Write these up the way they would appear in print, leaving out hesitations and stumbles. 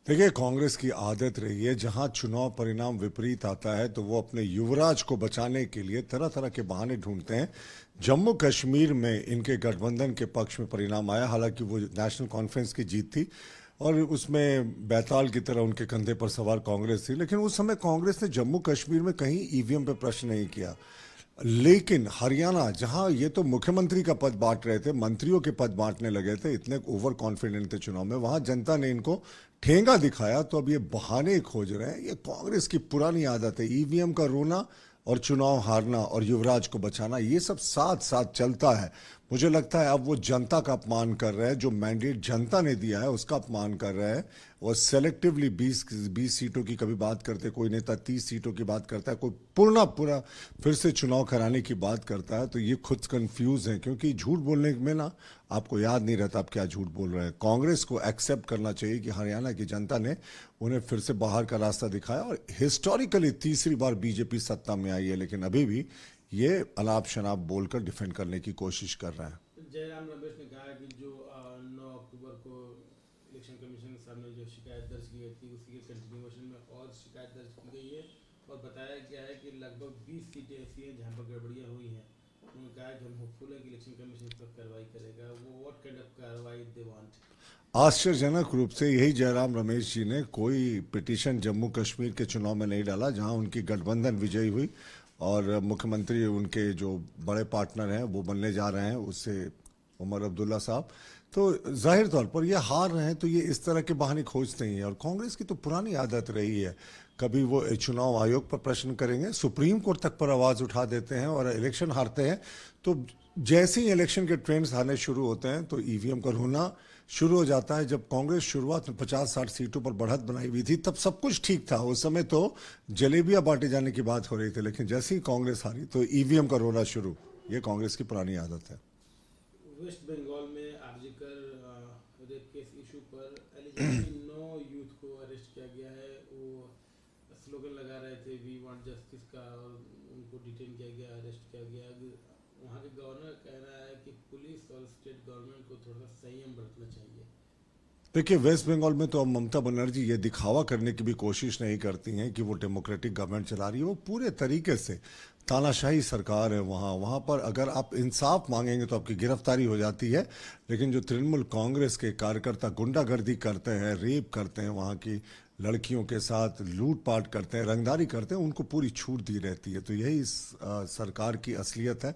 देखिए, कांग्रेस की आदत रही है जहां चुनाव परिणाम विपरीत आता है तो वो अपने युवराज को बचाने के लिए तरह तरह के बहाने ढूंढते हैं। जम्मू कश्मीर में इनके गठबंधन के पक्ष में परिणाम आया, हालांकि वो नेशनल कॉन्फ्रेंस की जीत थी और उसमें बैताल की तरह उनके कंधे पर सवार कांग्रेस थी, लेकिन उस समय कांग्रेस ने जम्मू कश्मीर में कहीं ईवीएम पे प्रश्न नहीं किया। लेकिन हरियाणा, जहां ये तो मुख्यमंत्री का पद बांट रहे थे, मंत्रियों के पद बांटने लगे थे, इतने ओवर कॉन्फिडेंट थे चुनाव में, वहां जनता ने इनको ठेंगा दिखाया। तो अब ये बहाने खोज रहे हैं। ये कांग्रेस की पुरानी आदत है, ईवीएम का रोना और चुनाव हारना और युवराज को बचाना, ये सब साथ साथ चलता है। मुझे लगता है अब वो जनता का अपमान कर रहे हैं, जो मैंडेट जनता ने दिया है उसका अपमान कर रहे हैं। और सेलेक्टिवली 20 सीटों की कभी बात करते, कोई नेता 30 सीटों की बात करता है, कोई पूर्ण पूरा फिर से चुनाव कराने की बात करता है। तो ये खुद कंफ्यूज है, क्योंकि झूठ बोलने में ना आपको याद नहीं रहता आप क्या झूठ बोल रहे हैं। कांग्रेस को एक्सेप्ट करना चाहिए कि हरियाणा की जनता ने उन्हें फिर से बाहर का रास्ता दिखाया और हिस्टोरिकली तीसरी बार बीजेपी सत्ता में आई है, लेकिन अभी भी ये अनाप शनाप बोलकर डिफेंड करने की कोशिश कर रहा है। जयराम रमेश ने कहा कि जो 9 अक्टूबर को इलेक्शन कमीशन के सामने जो शिकायत दर्ज की गई थी उसी के कंटिन्यूएशन में और शिकायत दर्ज की गई है और बताया गया है कि लगभग 20 सीटें ऐसी हैं जहां पर गड़बड़ियां हुई हैं। उन्होंने कहा कि हम होपफुल है कि इलेक्शन कमीशन इस पर कार्रवाई करेगा। वो व्हाट काइंड ऑफ कार्रवाई दे वांट? आश्चर्यजनक रूप से यही जयराम रमेश जी ने कोई पिटीशन जम्मू कश्मीर के चुनाव में नहीं डाला, जहां उनकी गठबंधन विजयी हुई और मुख्यमंत्री उनके जो बड़े पार्टनर हैं वो बनने जा रहे हैं उससे, उमर अब्दुल्ला साहब। तो जाहिर तौर पर ये हार रहे हैं, तो ये इस तरह के बहाने खोजते ही हैं। और कांग्रेस की तो पुरानी आदत रही है, कभी वो चुनाव आयोग पर प्रश्न करेंगे, सुप्रीम कोर्ट तक पर आवाज उठा देते हैं और इलेक्शन हारते हैं। तो जैसे ही इलेक्शन के ट्रेंड्स आने शुरू होते हैं तो ईवीएम का रोना शुरू हो जाता है। जब कांग्रेस शुरुआत में 50-60 सीटों पर बढ़त बनाई हुई थी तब सब कुछ ठीक था, उस समय तो जलेबियां बांटे जाने की बात हो रही थी, लेकिन जैसे ही कांग्रेस हारी तो ईवीएम का रोना शुरू। ये कांग्रेस की पुरानी आदत है। वेस्ट बंगाल में आरजीकर रेप केस इशू पर एलिजिबली 9 यूथ को अरेस्ट किया गया है। वो स्लोगन लगा रहे थे वी वांट जस्टिस का और उनको डिटेन किया गया, अरेस्ट किया गया। वहाँ के गवर्नर कह रहा है कि पुलिस और स्टेट गवर्नमेंट को थोड़ा सा संयम बरतना चाहिए। देखिए, वेस्ट बंगाल में तो अब ममता बनर्जी ये दिखावा करने की भी कोशिश नहीं करती हैं कि वो डेमोक्रेटिक गवर्नमेंट चला रही है। वो पूरे तरीके से तानाशाही सरकार है वहाँ। वहाँ पर अगर आप इंसाफ मांगेंगे तो आपकी गिरफ्तारी हो जाती है, लेकिन जो तृणमूल कांग्रेस के कार्यकर्ता गुंडागर्दी करते हैं, रेप करते हैं, वहाँ की लड़कियों के साथ लूटपाट करते हैं, रंगदारी करते हैं, उनको पूरी छूट दी रहती है। तो यही इस सरकार की असलियत है।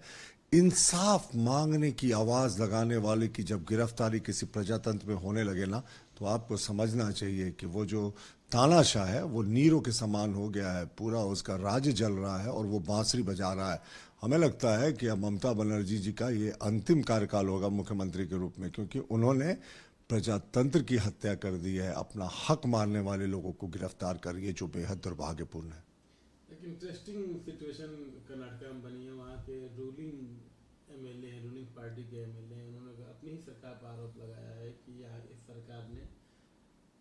इंसाफ मांगने की आवाज लगाने वाले की जब गिरफ्तारी किसी प्रजातंत्र में होने लगे ना, तो आपको समझना चाहिए कि वो जो तानाशाह है वो नीरो के समान हो गया है, पूरा उसका राज्य जल रहा है और वो बांसुरी बजा रहा है। हमें लगता है कि अब ममता बनर्जी जी का ये अंतिम कार्यकाल होगा मुख्यमंत्री के रूप में, क्योंकि उन्होंने प्रजातंत्र की हत्या कर दी है, अपना हक मारने वाले लोगों को गिरफ्तार कर, ये जो बेहद दुर्भाग्यपूर्ण है। एक इंटरेस्टिंग सिचुएशन कर्नाटका में बनी है। वहाँ के रूलिंग एमएलए हैं, रूलिंग पार्टी के एमएलए हैं, उन्होंने अपनी ही सरकार पर आरोप लगाया है कि यहाँ इस सरकार ने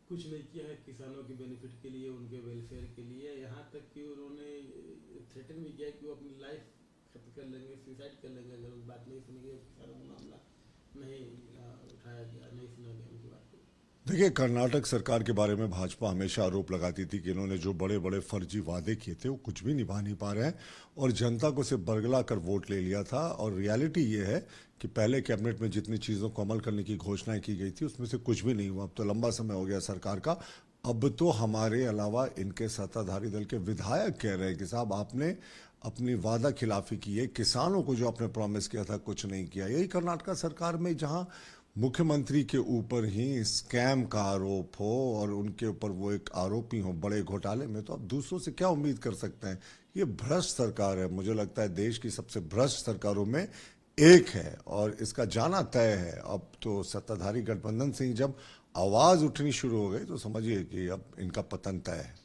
कुछ नहीं किया है किसानों के बेनिफिट के लिए, उनके वेलफेयर के लिए। यहाँ तक कि उन्होंने थ्रेटन भी किया कि वो अपनी लाइफ खत्म कर लेंगे, सुसाइड कर लेंगे अगर उस बात नहीं सुनेंगे, किसानों का मामला नहीं उठाया गया, नहीं सुना गया उनकी बात को। देखिए, कर्नाटक सरकार के बारे में भाजपा हमेशा आरोप लगाती थी कि इन्होंने जो बड़े बड़े फर्जी वादे किए थे वो कुछ भी निभा नहीं पा रहे हैं और जनता को सिर्फ बरगला कर वोट ले लिया था। और रियलिटी ये है कि पहले कैबिनेट में जितनी चीज़ों को अमल करने की घोषणाएं की गई थी उसमें से कुछ भी नहीं हुआ। अब तो लंबा समय हो गया सरकार का। अब तो हमारे अलावा इनके सत्ताधारी दल के विधायक कह रहे हैं कि साहब आपने अपनी वादा खिलाफी की है, किसानों को जो आपने प्रॉमिस किया था कुछ नहीं किया। यही कर्नाटक सरकार में जहां मुख्यमंत्री के ऊपर ही स्कैम का आरोप हो और उनके ऊपर वो एक आरोपी हो बड़े घोटाले में, तो आप दूसरों से क्या उम्मीद कर सकते हैं। ये भ्रष्ट सरकार है, मुझे लगता है देश की सबसे भ्रष्ट सरकारों में एक है और इसका जाना तय है। अब तो सत्ताधारी गठबंधन से ही जब आवाज उठनी शुरू हो गई तो समझिए कि अब इनका पतन तय है।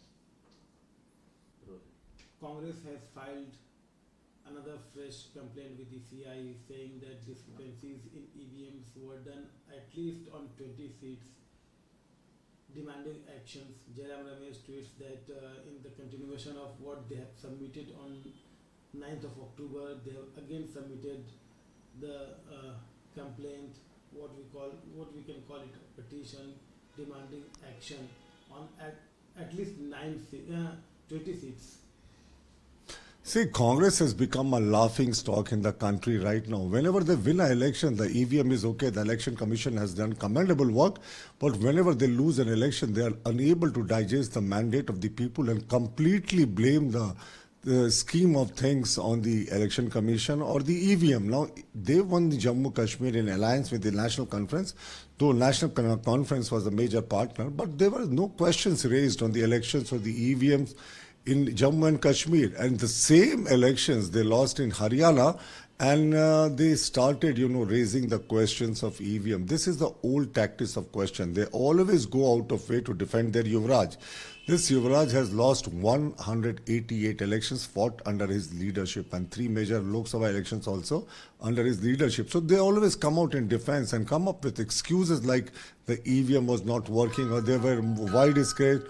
Congress has filed another fresh complaint with the CI saying that discrepancies in EVMs were done at least on 20 seats, demanding actions. Jairam Ramesh tweets that in the continuation of what they have submitted on 9th of October, they have again submitted the complaint, what we can call it a petition demanding action on at least 20 seats. See, Congress has become a laughing stock in the country right now. Whenever they win an election, the EVM is okay. The Election Commission has done commendable work. But whenever they lose an election, they are unable to digest the mandate of the people and completely blame the scheme of things on the Election Commission or the EVM. Now, they won the Jammu Kashmir in alliance with the National Conference, though National Conference was a major partner, but there were no questions raised on the elections or the EVMs in Jammu and Kashmir. And the same elections they lost in Haryana, and they started, raising the questions of EVM. This is the old tactics of question. They always go out of way to defend their Yuvraj. This Yuvraj has lost 188 elections fought under his leadership, and 3 major Lok Sabha elections also under his leadership. So they always come out in defense and come up with excuses like the EVM was not working or there were widespread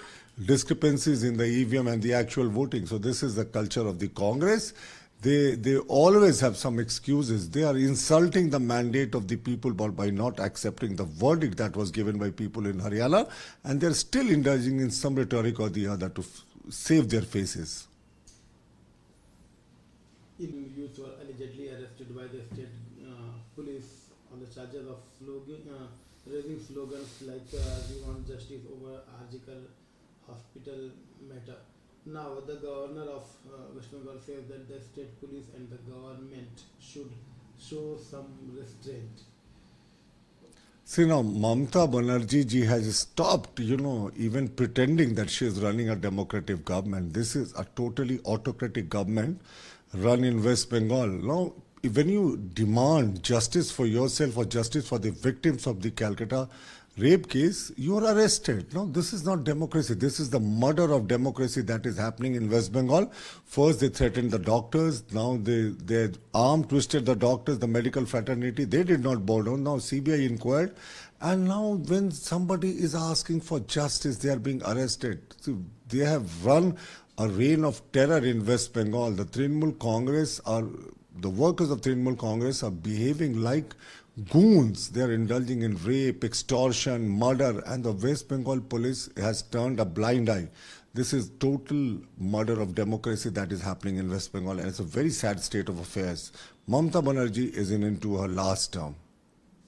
discrepancies in the EVM and the actual voting. So this is the culture of the Congress. They always have some excuses. They are insulting the mandate of the people by not accepting the verdict that was given by people in Haryana, and they're still indulging in some rhetoric or the other to save their faces. Youth were allegedly arrested by the state police on the charges of raising slogans like "We want justice" over Arjikar hospital matter. Now, the governor of West Bengal says that the state police and the government should show some restraint. See, now Mamata Banerjee ji has stopped, even pretending that she is running a democratic government. This is a totally autocratic government run in West Bengal. Now, when you demand justice for yourself or justice for the victims of the Calcutta rape case, you are arrested. No, this is not democracy. This is the murder of democracy that is happening in West Bengal. First, they threatened the doctors. Now, they arm twisted the doctors, the medical fraternity. They did not bow down. Now, CBI inquired. And now, when somebody is asking for justice, they are being arrested. So they have run a reign of terror in West Bengal. The workers of Trinamool Congress are behaving like goons. They are indulging in rape, extortion, murder, and the West Bengal police has turned a blind eye. This is total murder of democracy that is happening in West Bengal, and it's a very sad state of affairs. Mamata Banerjee is into her last term.